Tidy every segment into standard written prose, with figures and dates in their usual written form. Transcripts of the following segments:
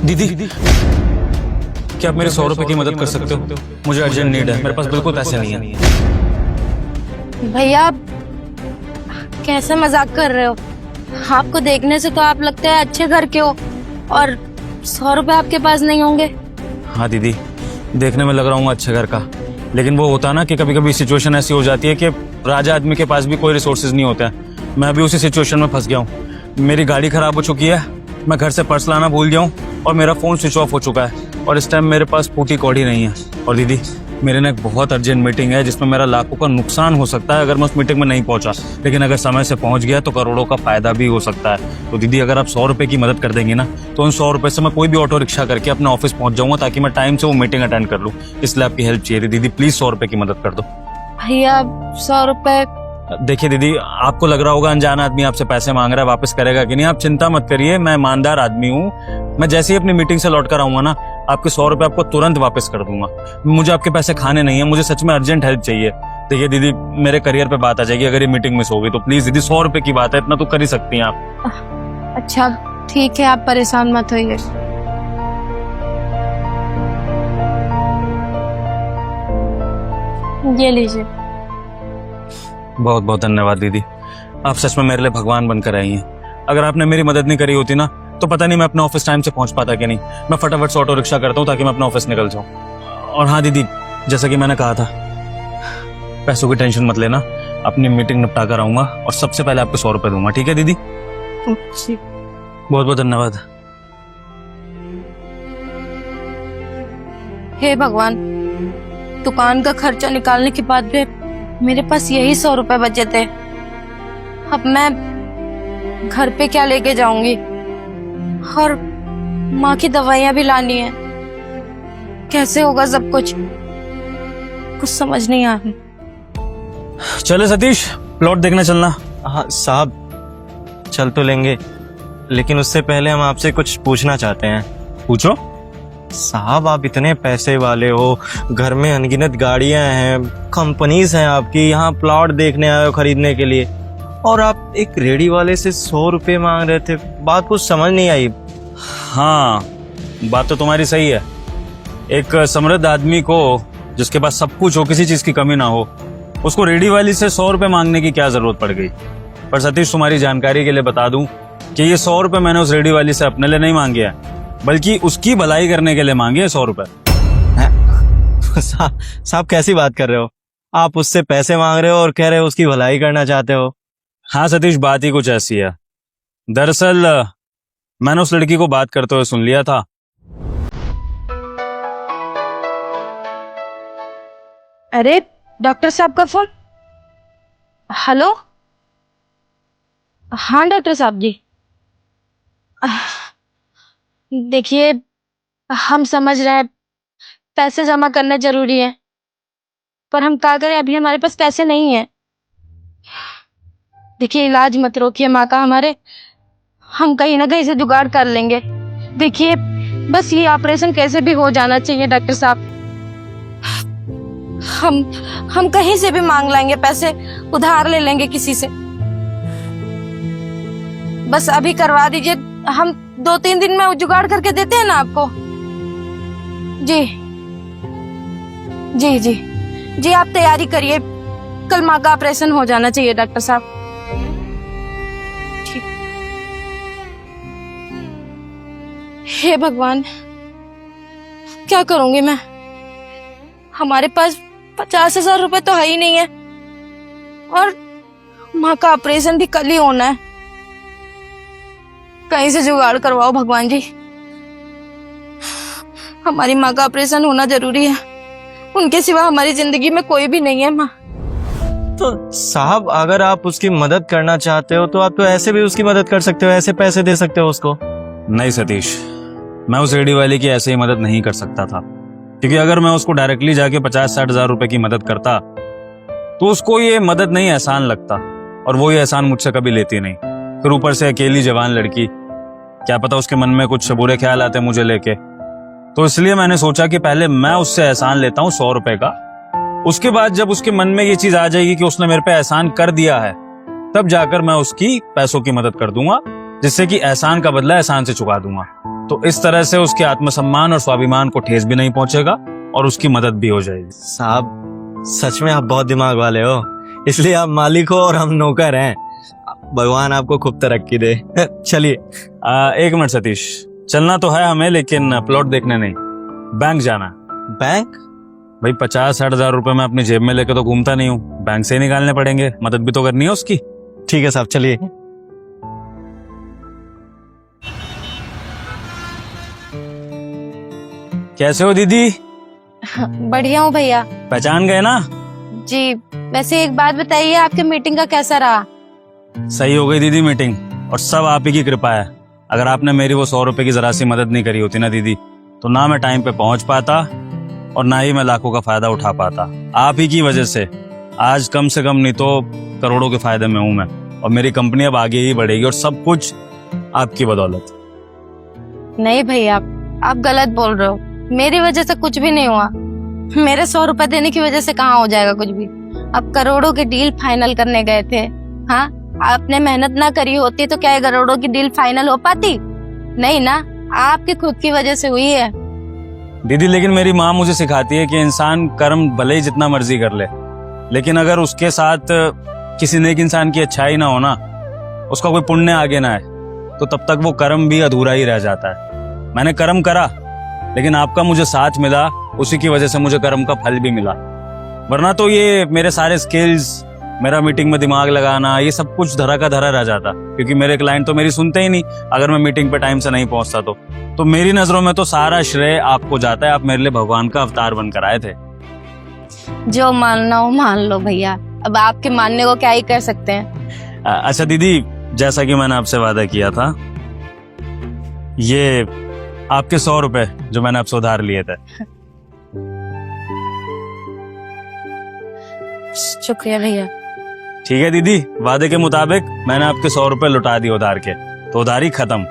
दीदी, क्या आप मेरे 100 रुपए की मदद कर सकते हो? मुझे अर्जेंट नीड है, मेरे पास बिल्कुल पैसे नहीं है। भैया आप कैसे मजाक कर रहे हो? आपको देखने से तो आप लगते हैं अच्छे घर के हो, और 100 रुपए आपके पास नहीं होंगे? हाँ दीदी, देखने में लग रहा हूँ अच्छे घर का, लेकिन वो होता ना कि कभी कभी सिचुएशन ऐसी हो जाती है कि राजा आदमी के पास भी कोई रिसोर्सेज नहीं होता है। मैं अभी उसी सिचुएशन में फंस गया हूँ। मेरी गाड़ी खराब हो चुकी है, मैं घर से पर्स लाना भूल गया हूँ और मेरा फोन स्विच ऑफ हो चुका है, और इस टाइम मेरे पास फूटी कौड़ी नहीं है। और दीदी, मेरे ना एक बहुत अर्जेंट मीटिंग है जिसमें मेरा लाखों का नुकसान हो सकता है अगर मैं उस मीटिंग में नहीं पहुंचा, लेकिन अगर समय से पहुंच गया तो करोड़ों का फायदा भी हो सकता है। तो दीदी, अगर आप 100 रुपए की मदद कर देंगी ना, तो उन 100 रुपए से मैं कोई भी ऑटो रिक्शा करके अपने ऑफिस पहुंच जाऊंगा, ताकि मैं टाइम से वो मीटिंग अटेंड कर लूँ। इसलिए आपकी हेल्प चाहिए थी दीदी, प्लीज 100 रुपए की मदद कर दो। भैया 100 रुपए? देखिए दीदी, आपको लग रहा होगा अनजान आदमी आपसे पैसे मांग रहा है, वापस करेगा कि नहीं। आप चिंता मत करिए, मैं ईमानदार आदमी हूँ। मैं जैसे ही अपनी मीटिंग से लौट कर आऊंगा ना, आपके 100 रुपए आपको तुरंत वापस कर दूंगा। मुझे आपके पैसे खाने नहीं है, मुझे सच में अर्जेंट हेल्प चाहिए। देखिए दीदी, मेरे करियर पे बात आ जाएगी अगर ये मीटिंग मिस हो गई तो। प्लीज दीदी, 100 रुपए की बात है, इतना तो कर ही सकती हैं आप। अच्छा ठीक है, आप परेशान मत होइए। ये लीजिए। बहुत बहुत धन्यवाद दीदी, आप सच में मेरे लिए भगवान बनकर आई हैं। अगर आपने मेरी मदद नहीं करी होती ना, तो पता नहीं मैं अपने ऑफिस टाइम से पहुंच पाता कि नहीं। मैं फटाफट से ऑटो रिक्शा करता हूँ ताकि मैं अपने ऑफिस निकल जाऊँ। और हाँ दीदी, जैसा कि मैंने कहा था, पैसों की टेंशन मत लेना, अपनी मीटिंग निपटा कर आऊंगा और सबसे पहले आपको 100 रुपए दूंगा। ठीक है दीदी? बहुत बहुत धन्यवाद। हे भगवान, दुकान का खर्चा निकालने के बाद भी मेरे पास यही 100 रुपए बचे थे। अब मैं घर पे क्या लेके जाऊंगी? और माँ की दवाइयां भी लानी है। कैसे होगा सब कुछ? कुछ समझ नहीं आ रही। चले सतीश, प्लॉट देखने चलना। हाँ साहब, चल तो लेंगे, लेकिन उससे पहले हम आपसे कुछ पूछना चाहते हैं। पूछो। साहब, आप इतने पैसे वाले हो, घर में अनगिनत गाड़ियां हैं, कंपनीज हैं आपकी, यहाँ प्लॉट देखने आए हो खरीदने के लिए, और आप एक रेडी वाले से 100 रुपए मांग रहे थे। बात कुछ समझ नहीं आई। हाँ, बात तो तुम्हारी सही है। एक समृद्ध आदमी को, जिसके पास सब कुछ हो, किसी चीज की कमी ना हो, उसको रेडी वाली से 100 रुपए मांगने की क्या जरूरत पड़ गई? पर सतीश, तुम्हारी जानकारी के लिए बता दूं कि ये 100 रुपए मैंने उस रेडी वाली से अपने लिए नहीं मांगे हैं, बल्कि उसकी भलाई करने के लिए मांगे 100 रुपए। साहब कैसी बात कर रहे हो? आप उससे पैसे मांग रहे हो और कह रहे हो उसकी भलाई करना चाहते हो? हाँ सतीश, बात ही कुछ ऐसी है। दरअसल मैंने उस लड़की को बात करते हुए सुन लिया था। अरे डॉक्टर साहब का फोन। हेलो। हाँ डॉक्टर साहब जी, देखिए हम समझ रहे हैं पैसे जमा करना जरूरी है, पर हम क्या करें, अभी हमारे पास पैसे नहीं है। देखिए इलाज मत रोकिए माँ का हमारे, हम कहीं ना कहीं से जुगाड़ कर लेंगे। देखिए बस ये ऑपरेशन कैसे भी हो जाना चाहिए डॉक्टर साहब। हम कहीं से भी मांग लाएंगे पैसे, उधार ले लेंगे किसी से। बस अभी करवा दीजिए, हम 2-3 दिन में जुगाड़ करके देते हैं ना आपको। जी जी जी जी, आप तैयारी करिए, कल माँ का ऑपरेशन हो जाना चाहिए डॉक्टर साहब। ठीक। हे भगवान, क्या करूंगी मैं? हमारे पास 50,000 रुपए तो है ही नहीं है, और माँ का ऑपरेशन भी कल ही होना है। कहीं से जुगाड़ करवाओ भगवान जी, हमारी माँ का ऑपरेशन होना जरूरी है। उनके सिवा हमारी जिंदगी में कोई भी नहीं है माँ। तो साहब, अगर आप उसकी मदद करना चाहते हो तो आप तो ऐसे भी उसकी मदद कर सकते हो, ऐसे पैसे दे सकते हो उसको। नहीं सतीश, मैं उस रेडी वाले की ऐसे ही मदद नहीं कर सकता था, क्योंकि अगर मैं उसको डायरेक्टली जाके 50-60 हजार रुपए की मदद करता तो उसको ये मदद नहीं एहसान लगता, और वो ये एहसान मुझसे कभी लेती नहीं। फिर ऊपर से अकेली जवान लड़की, क्या पता उसके मन में कुछ बुरे ख्याल आते मुझे लेके। तो इसलिए मैंने सोचा कि पहले मैं उससे एहसान लेता हूँ 100 रुपए का, उसके बाद जब उसके मन में ये चीज आ जाएगी कि उसने मेरे पे एहसान कर दिया है, तब जाकर मैं उसकी पैसों की मदद कर दूंगा। जिससे कि एहसान का बदला एहसान से चुका दूंगा। तो इस तरह से उसके आत्मसम्मान और स्वाभिमान को ठेस भी नहीं पहुंचेगा और उसकी मदद भी हो जाएगी। साहब सच में आप बहुत दिमाग वाले हो, इसलिए आप मालिक हो और हम नौकर हैं। भगवान आपको खूब तरक्की दे। चलिए। एक मिनट सतीश, चलना तो है हमें, लेकिन प्लॉट देखने नहीं, बैंक जाना। बैंक? भाई 50-60 हजार रुपए मैं अपनी जेब में लेके तो घूमता नहीं हूँ, बैंक से ही निकालने पड़ेंगे, मदद भी तो करनी है उसकी। ठीक है साहब, चलिए। कैसे हो दीदी? बढ़िया हूँ भैया। पहचान गए ना? जी, वैसे एक बात बताइए, आपकी मीटिंग का कैसा रहा? सही हो गई दीदी मीटिंग, और सब आप ही की कृपा है। अगर आपने मेरी वो 100 रुपए की जरा सी मदद नहीं करी होती ना दीदी, तो ना मैं टाइम पे पहुंच पाता और ना ही मैं लाखों का फायदा उठा पाता। आप ही की वजह से आज कम से कम नहीं तो करोड़ों के फायदे में हूं मैं, और मेरी कंपनी अब आगे ही बढ़ेगी, और सब कुछ आपकी बदौलत। नहीं भैया, आप गलत बोल रहे हो। मेरी वजह से कुछ भी नहीं हुआ। मेरे 100 रुपए देने की वजह से कहाँ हो जाएगा कुछ भी। अब करोड़ों की डील फाइनल करने गए थे। हाँ, आपने मेहनत ना करी होती तो क्या ये करोड़ों की डील फाइनल हो पाती? नहीं ना, आपकी खुद की वजह से हुई है। दीदी लेकिन मेरी माँ मुझे सिखाती है कि इंसान कर्म भले ही जितना मर्जी कर ले, लेकिन अगर उसके साथ किसी नेक इंसान की अच्छाई ना हो ना, उसका कोई पुण्य आगे ना है, तो तब तक वो कर्म भी अधूरा ही रह जाता है। मैंने कर्म करा, लेकिन आपका मुझे साथ मिला, उसी की वजह से मुझे कर्म का फल भी मिला। वरना तो ये मेरे सारे स्किल्स, मेरा मीटिंग में दिमाग लगाना, ये सब कुछ धरा का धरा रह जाता, क्योंकि मेरे क्लाइंट तो मेरी सुनते ही नहीं अगर मैं मीटिंग पे टाइम से नहीं पहुंचता तो मेरी नजरों में तो सारा श्रेय आपको जाता है। आप मेरे लिए भगवान का अवतार बनकर आए थे। जो मानना हो मान लो भैया, अब आपके मानने को क्या ही कर सकते हैं। अच्छा दीदी, जैसा कि मैंने आपसे वादा किया था, ये आपके 100 रुपए जो मैंने आपसे उधार लिए थे। शुक्रिया भैया। ठीक है दीदी, वादे के मुताबिक मैंने आपके 100 रुपए लौटा दिए उधार के, तो उधारी खत्म।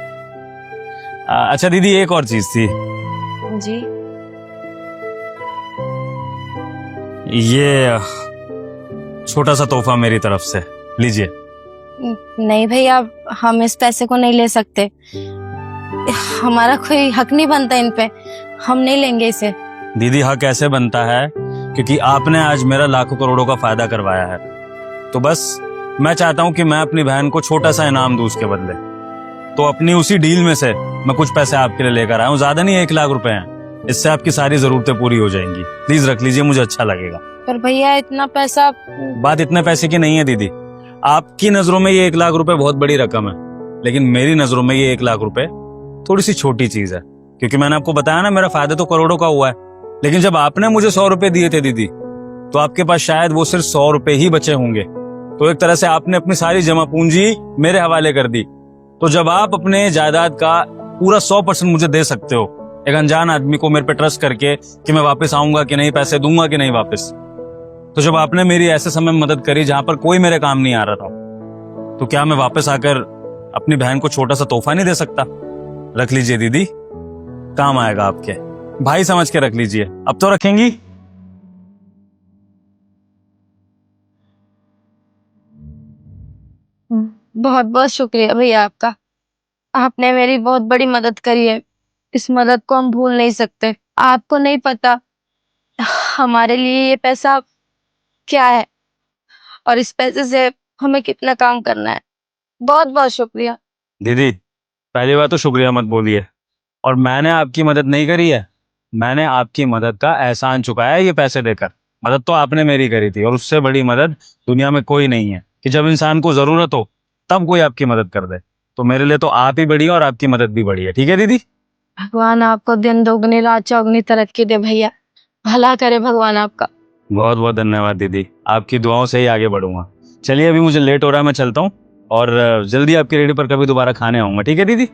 अच्छा दीदी, एक और चीज थी। जी? ये छोटा सा तोहफा मेरी तरफ से, लीजिए। नहीं भैया, हम इस पैसे को नहीं ले सकते। हमारा कोई हक नहीं बनता इन पे, हम नहीं लेंगे इसे। दीदी हक ऐसे बनता है क्योंकि आपने आज मेरा लाखों करोड़ों का फायदा करवाया है, तो बस मैं चाहता हूं कि मैं अपनी बहन को छोटा सा इनाम दूं उसके बदले। तो अपनी उसी डील में से मैं कुछ पैसे आपके लिए लेकर आया हूं, ज्यादा नहीं, 1 लाख रुपए हैं। इससे आपकी सारी जरूरतें पूरी हो जाएंगी। प्लीज रख लीजिए, मुझे अच्छा लगेगा। पर भैया इतना पैसा। बात इतने पैसे की नहीं है दीदी। आपकी नजरों में ये 1 लाख रुपए बहुत बड़ी रकम है, लेकिन मेरी नजरों में ये 1 लाख रुपए थोड़ी सी छोटी चीज है, क्योंकि मैंने आपको बताया ना, मेरा फायदा तो करोड़ों का हुआ है। लेकिन जब आपने मुझे 100 रुपए दिए थे दीदी, तो आपके पास शायद वो सिर्फ 100 रुपए ही बचे होंगे। तो एक तरह से आपने अपनी सारी जमा पूंजी मेरे हवाले कर दी। तो जब आप अपने जायदाद का पूरा 100% मुझे दे सकते हो, एक अनजान आदमी को मेरे पे ट्रस्ट करके कि मैं वापस आऊंगा कि नहीं, पैसे दूंगा कि नहीं वापस, तो जब आपने मेरी ऐसे समय में मदद करी जहां पर कोई मेरे काम नहीं आ रहा था, तो क्या मैं वापस आकर अपनी बहन को छोटा सा तोहफा नहीं दे सकता? रख लीजिए दीदी, काम आएगा आपके। भाई समझ के रख लीजिए। अब तो रखेंगी? बहुत बहुत शुक्रिया भैया आपका। आपने मेरी बहुत बड़ी मदद करी है, इस मदद को हम भूल नहीं सकते। आपको नहीं पता हमारे लिए ये पैसा क्या है, और इस पैसे से हमें कितना काम करना है। बहुत बहुत शुक्रिया। दीदी पहली बात तो शुक्रिया मत बोलिए, और मैंने आपकी मदद नहीं करी है, मैंने आपकी मदद का एहसान चुकाया है ये पैसे देकर। मदद तो आपने मेरी करी थी, और उससे बड़ी मदद दुनिया में कोई नहीं है कि जब इंसान को जरूरत हो तब कोई आपकी मदद कर दे। तो मेरे लिए तो आप ही बड़ी है और आपकी मदद भी बड़ी है। ठीक है दीदी? भगवान आपको दिन दोगुनी रात चौगुनी तरक्की दे भैया, भला करे भगवान आपका। बहुत बहुत धन्यवाद दीदी, आपकी दुआओं से ही आगे बढ़ूंगा। चलिए अभी मुझे लेट हो रहा है, मैं चलता हूँ, और जल्दी आपकी रेडी पर कभी दोबारा खाने आऊंगा। ठीक है दीदी?